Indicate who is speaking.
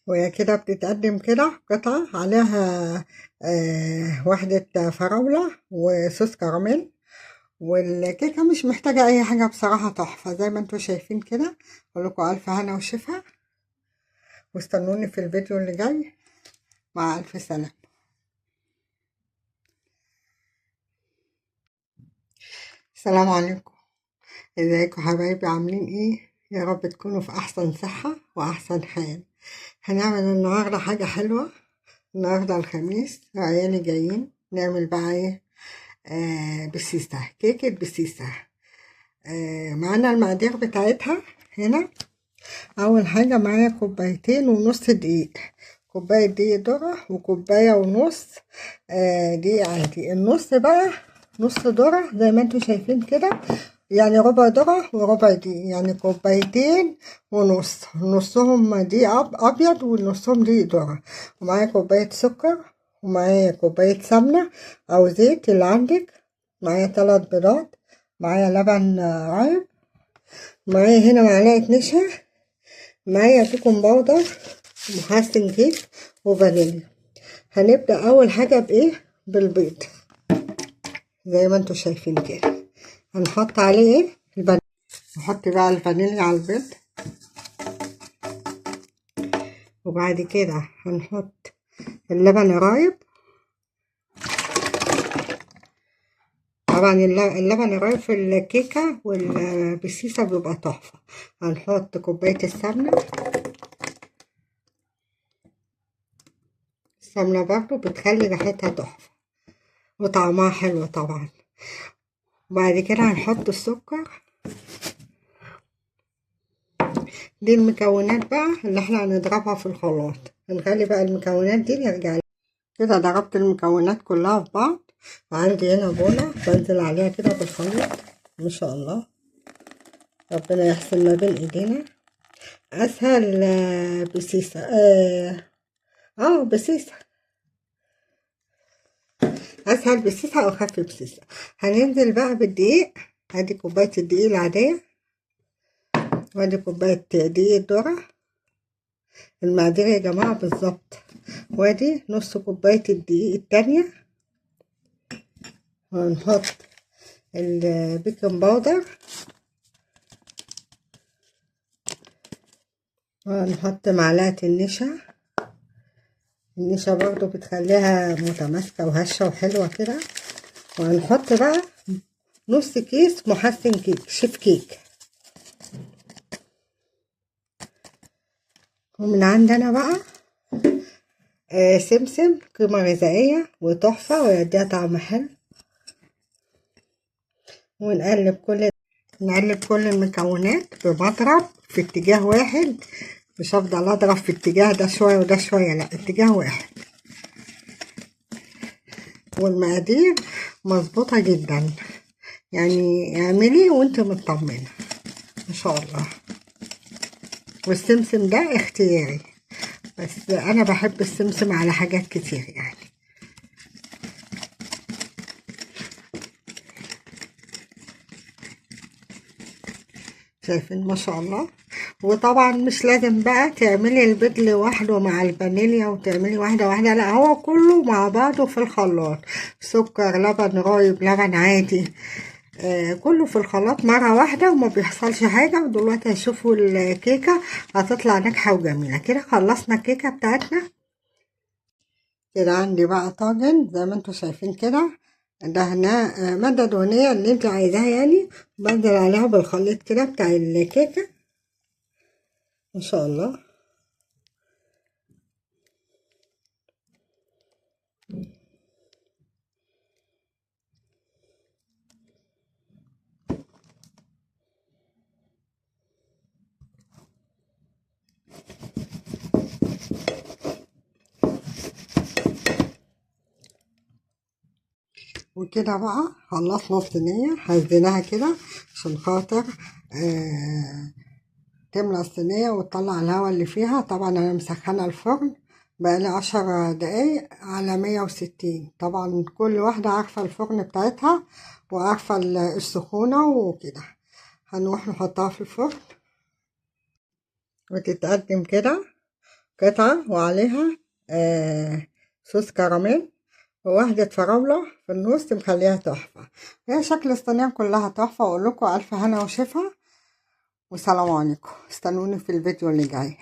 Speaker 1: وهي كده بتتقدم كده قطعة عليها واحدة فراولة وصوص كراميل. والكيكة مش محتاجة أي حاجة بصراحة، تحفة زي ما انتوا شايفين كده. أقول لكم ألف هنا وشفا، واستنوني في الفيديو اللي جاي. مع ألف سلامة. السلام عليكم. ازيكم حبايبي، عاملين ايه؟ يا رب تكونوا في أحسن صحة وأحسن حال. هنعمل النهاردة حاجة حلوة. النهاردة الخميس وعيالي جايين، نعمل بقى ايه؟ بسيسة، كيكة بسيسة. معانا المقادير بتاعتها هنا. أول حاجة معايا كوبايتين ونص دقيق، كوباية دقيق ذرة وكوباية ونص دقيق عادي. النص بقى نص ذرة زي ما انتوا شايفين كده، يعني ربع ذرة وربع دقيق، يعني كوبايتين ونص، نصهم دقيق أبيض ونصهم دقيق ذرة. ومعايا كوباية سكر، ومعايا كوباية سمنة أو زيت اللي عندك. معايا 3 بيضات، معايا لبن رايب، معايا هنا معلقة نشا، معايا بيكنج باودر ومحسن كيك وفانيليا. هنبدأ أول حاجة بإيه؟ بالبيض زي ما انتوا شايفين كده. هنحط عليه ايه؟ الفانيليا. نحط بقى الفانيليا على البيض، وبعد كده هنحط اللبن الرايب. طبعا اللبن الرايب في الكيكة والبسيسة بيبقى تحفة. هنحط كوباية السمنة. السمنة برضو بتخلي ريحتها تحفة وطعمها حلو طبعا. وبعد كده هنحط السكر. دي المكونات بقى اللي احنا هنضربها في الخلاط. هنخلي بقى المكونات دي نرجع كده. ضربت المكونات كلها في بعض، وعندي هنا بولة بنزل عليها كده بالخليط. ما شاء الله، ربنا يحسن ما بين ايدينا. اسهل بسيسة بسيسة، اسهل بسيسة او خف بسيسة. هننزل بقى بالدقيق. ادي كوباية الدقيق العادية، وادي كوباية دقيق الذرة. المقادير يا جماعة بالظبط. وادي نص كوباية الدقيق التانية. وهنحط البيكنج باودر، وهنحط معلقة النشا. النشا برضو بتخليها متماسكة وهشة وحلوة كده. وهنحط بقى نص كيس محسن كيك شيف كيك. ومن عندنا بقى سمسم، قيمة غذائية وتحفة ويديها طعم حلو. نقلب كل المكونات بمضرب في اتجاه واحد. مش هفضل اضرب في اتجاه ده شوية وده شوية، لا، اتجاه واحد. والمقادير مظبوطة جدا، يعني اعملي وانت مطمنة. ما شاء الله. والسمسم ده اختياري، بس انا بحب السمسم على حاجات كتير يعني. شايفين ما شاء الله. وطبعا مش لازم بقى تعملي البيض لوحده مع الفانيليا وتعملي واحدة واحدة، لا، هو كله مع بعضه في الخلاط. سكر، لبن رايب، لبن عادي، كله في الخلاط مرة واحدة وما بيحصلش حاجة. ودلوقتي هشوفوا الكيكة هتطلع ناجحة وجميلة كده. خلصنا الكيكة بتاعتنا كده. عندي بقى طاجن زي ما انتوا شايفين كده، دهناه مادة دهنية اللي انت عايزاها يعني. بنزل عليها بالخليط كده بتاع الكيكة. ما شاء الله. وكده بقى خلصنا الصينية، هزيناها كده عشان خاطر تملى الصينية وتطلع الهواء اللي فيها. طبعا انا مسخنة الفرن بقالي 10 دقايق على 160. طبعا كل واحدة عارفة الفرن بتاعتها وعارفة السخونة وكده. هنروح نحطها في الفرن وتتقدم كده قطعة وعليها صوص كراميل، وواحدة فراولة في النص مخليها تحفة. هي شكل الصينية كلها تحفة. وأقول لكم ألف هنا وشفا، والسلام عليكم. استنوني في الفيديو اللي جاي.